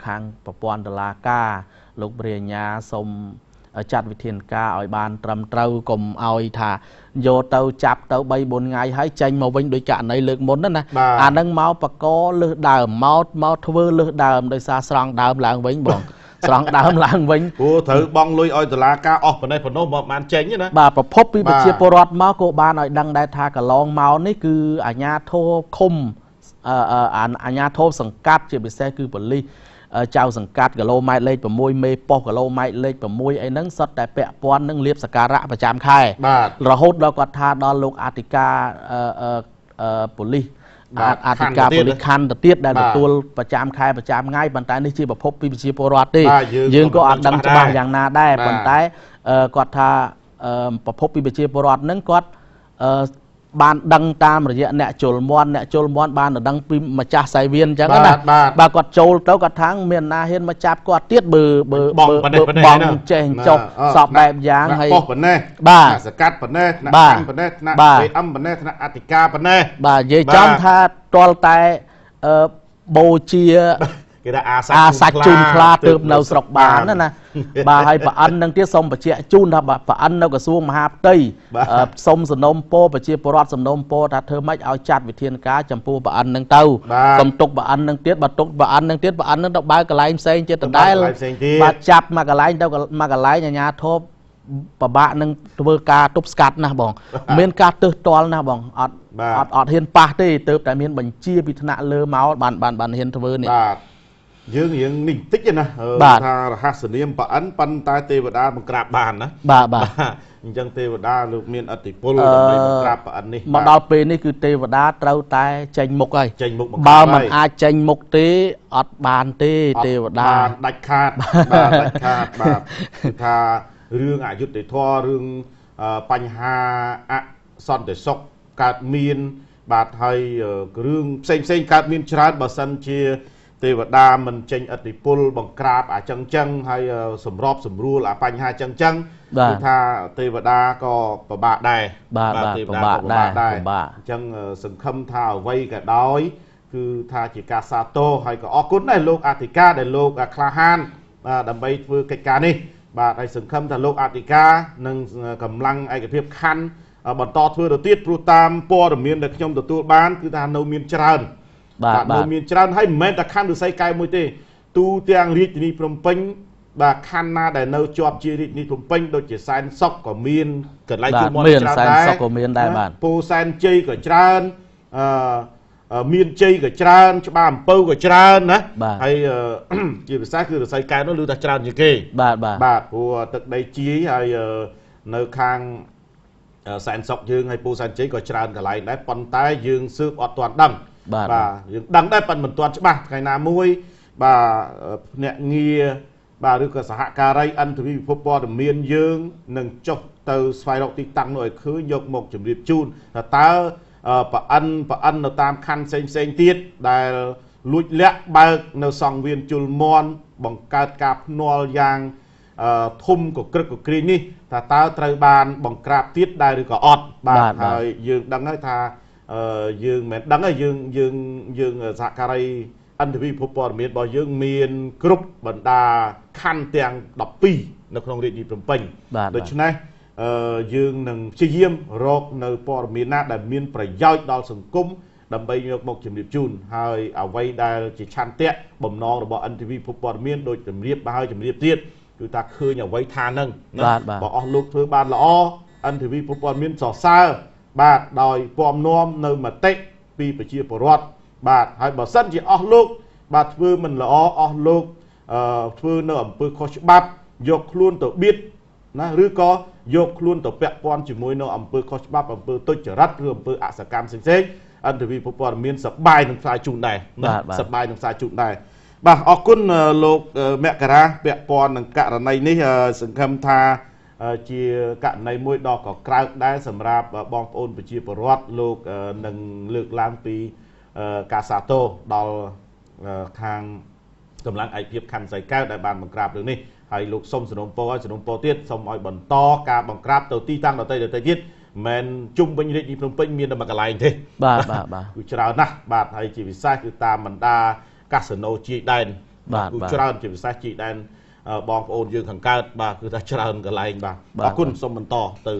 ខាងប្រព័ន្ធតុលាការលោកព្រះញ្ញាសូមចាត់វិធានការឲ្យបានត្រឹមត្រូវកុំឲ្យថាយកទៅចាប់ទៅ3 4ថ្ងៃហើយចេញមកវិញដោយករណីលើកមុនណាអានឹងមកបកលើសដើមមកធ្វើលើសដើមដោយសារស្រង់ដើមឡើងវិញបងស្រង់ដើមឡើងវិញព្រោះត្រូវបងលុយឲ្យតុលាការអស់ប៉ុណ្ណេះប៉ុណ្ណោះមកបានចេញណាបាទប្រភពពីប្រជាពលរដ្ឋមកក៏បានឲ្យដឹងដែរថាកន្លងមកនេះគឺអាជ្ញាធរឃុំអាជ្ញាធរសង្កាត់ជាពិសេសគឺប៉ូលីសចៅសង្កាត់គីឡូម៉ែត្រលេខ6មេប៉ុស្តិ៍គីឡូម៉ែត្រលេខ6អីហ្នឹងសុទ្ធតែពាក់ព័ន្ធនឹងលៀបសក្ការៈប្រចាំខែរហូតដល់គាត់ថាដល់លោកអធិការប៉ូលីសអធិការប៉ូលីសខណ្ឌទៅទៀតដែលទទួលប្រចាំខែប្រចាំថ្ងៃប៉ុន្តែនេះជាប្រភពពីប្រជាពលរដ្ឋទេយើងក៏អត់ដឹងច្បាស់យ៉ាងណាដែរប៉ុន្តែគាត់ថាប្រភពពីប្រជាពលរដ្ឋហ្នឹងគាត់បានដឹងតាមរយៈអ្នកជលមន់បានដឹងពីម្ចាស់សាយវៀនអញ្ចឹងណាបាទគាត់ចូលទៅគាត់ថាមានណាហ៊ានមកចាប់គាត់ទៀតបើបងចេះចុះសពបែបយ៉ាងហើយប៉ុស្តិ៍ប៉ុណ្ណេះបាទសកាត់ប៉ុណ្ណេះថ្នាក់ខាងប៉ុណ្ណេះថ្នាក់ VM ប៉ុណ្ណេះថ្នាក់អធិការប៉ុណ្ណេះបាទនិយាយចំថាទាល់តែបូជាគេថាអាសាច់ជូនខ្លាទើបនៅស្រុកបានណាបាទហើយប្រអិននឹងទៀតសូមបញ្ជាក់ជូនថាប្រអិននៅក្រសួងមហាផ្ទៃសូមសំណូមពរប្រជាពលរដ្ឋសំណូមពរថាធ្វើម៉េចឲ្យចាត់វិធានការចំពោះប្រអិននឹងទៅសូមទុកប្រអិននឹងទៀតបើទុកប្រអិននឹងទៀតប្រអិននឹងទៅបើកកន្លែងផ្សេងទៀតដដែលបាទចាប់មកកន្លែងទៅមកកន្លែងអាជ្ញាធរប្របាក់នឹងធ្វើការទប់ស្កាត់ណាស់បងមានការទើសទាល់ណាស់បងអត់ហ៊ានប៉ះទេទើបតែមានបញ្ជាពីថ្នាក់លើមកបានហ៊ានធ្វើនេះយើងនេះតិចណាថារហស្សនាមប្រអិនប៉ុន្តែទេវតាបង្ក្រាបបានណាបាទអញ្ចឹងទេវតាលោកមានឥទ្ធិពលដើម្បីបង្ក្រាបប្រអិននេះមកដល់ពេលនេះគឺទេវតាត្រូវតែចេញមុខហើយចេញមុខបើមិនអាចចេញមុខទេអត់បានទេទេវតាបានដាច់ខាតបាទដាច់ខាតបាទគឺថារឿងអយុត្តិធម៌រឿងបញ្ហាអសន្តិសុខកើតមានបាទហើយរឿងផ្សេងកើតមានច្រើនបើសិនជាទេវតាមិនចេញឥទ្ធិពលបង្ក្រាបអាចឹងហើយសម្របសម្រួលអាបញ្ហាចឹងគឺថាទេវតាក៏ពិបាកដែរបាទទេវតាក៏ពិបាកដែរអញ្ចឹងសង្ឃឹមថាអ្វីក៏ដោយគឺថាជាការសាទរហើយក៏អរគុណដែរលោកអធិការដែលលោកក្លាហានដើម្បីធ្វើកិច្ចការនេះបាទហើយសង្ឃឹមថាលោកអធិការនឹងកម្លាំងឯកភាពខណ្ឌបន្តធ្វើទៅទៀតព្រោះតាមព័ត៌មានដែលខ្ញុំទទួលបានគឺថានៅមានច្រើនបាទនៅមានច្រើនហើយមិនមែនតែខណ្ឌឫស្សីកែវមួយទេទូទាំងរាជធានីភ្នំពេញបាទខណ្ឌណាដែលនៅជាប់ជារាជធានីភ្នំពេញដូចជាសែនសុខក៏មានកន្លែងជួបមាត់ច្រើនដែរសែនសុខក៏មានដែរបាទពូសែនជ័យក៏ច្រើនមានជ័យក៏ច្រើនច្បារអំពៅក៏ច្រើនណាហើយជាភាសាគឺឫស្សីកែវនោះឮថាច្រើនជាងគេបាទព្រោះទឹកដីជាយហើយនៅខាងសែនសុខយើងហើយពូសែនជ័យក៏ច្រើនកន្លែងដែរប៉ុន្តែយើងស៊ើបអត់ទាន់ដឹងបាទយើងដឹងដែរប៉ុន្តែមិនទាន់ច្បាស់ថ្ងៃណាមួយបាទភ្នាក់ងារបាទឬក៏សហការីអន្តរពិភពព័ត៌មានយើងនឹងចុះទៅស្វែងរកទីតាំងនោះឲ្យឃើញយកមកជម្រាបជូនថាតើប្រអិននៅតាមខណ្ឌផ្សេងទៀតដែលលួចលាក់បើកនៅសង្វៀនជលមន់បង្កើតការភ្នាល់យ៉ាងធំកក្រឹកកក្រៀងនេះថាតើត្រូវបានបង្ក្រាបទៀតដែរឬក៏អត់បាទហើយយើងដឹងហើយថាយើងមិនដឹងទេយើងសហការីអន្តរពិភពព័ត៌មានរបស់យើងមានគ្រប់បណ្ដាខណ្ឌទាំង12នៅក្នុងរាជធានីភ្នំពេញដូច្នេះយើងនឹងព្យាយាមរកនៅព័ត៌មានណាដែលមានប្រយោជន៍ដល់សង្គមដើម្បីយកមកជំរាបជូនហើយអ្វីដែលជាឆន្ទៈបំណងរបស់អន្តរពិភពព័ត៌មានដូចជំរាបហើយជំរាបទៀតគឺថាឃើញអ្វីថានឹងបើអស់លោកធ្វើបានល្អអន្តរពិភពព័ត៌មានសរសើរបាទដោយពំនាំនៅមតិពីប្រជាពលរដ្ឋបាទហើយបើសិនជាអស់លោកបាទធ្វើមិនល្អអស់លោកធ្វើនៅអំពើខុសច្បាប់យកខ្លួនទៅបៀតណាឬក៏យកខ្លួនទៅពាក់ព័ន្ធជាមួយនៅអំពើខុសច្បាប់អំពើទុច្ចរិតឬអំពើអសកម្មផ្សេងអន្តរពិភពព័ត៌មានសប្បាយនឹងផ្សាយជូនដែរសប្បាយនឹងផ្សាយជូនដែរបាទអរគុណលោកមករាពាក់ព័ន្ធនឹងករណីនេះសង្ឃឹមថាជាករណីមួយដ៏កក្រើកដែរសម្រាប់បងប្អូនប្រជាពលរដ្ឋលោកនឹងលើកឡើងពីការសាទរដល់ខាងកម្លាំងឯកភាពខណ្ឌឫស្សីកែវដែលបានបង្ក្រាបរឿងនេះហើយលោកសុំសំណូមពរឲ្យសំណូមពរទៀតសូមឲ្យបន្តការបង្ក្រាបទៅទីតាំងដទៃទៀតមិនជុំវិញរាជធានីភ្នំពេញមានតែមួយកន្លែងទេបាទគឺច្រើនណាស់បាទហើយជាពិសេសគឺតាមបណ្ដាកាស៊ីណូជាយដែន គឺច្រើនជាពិសេសជីដែនបងប្អូនយើងខាងកើតបាទគឺថាច្រើនកន្លែងបាទអរគុណសូមបន្តទៅ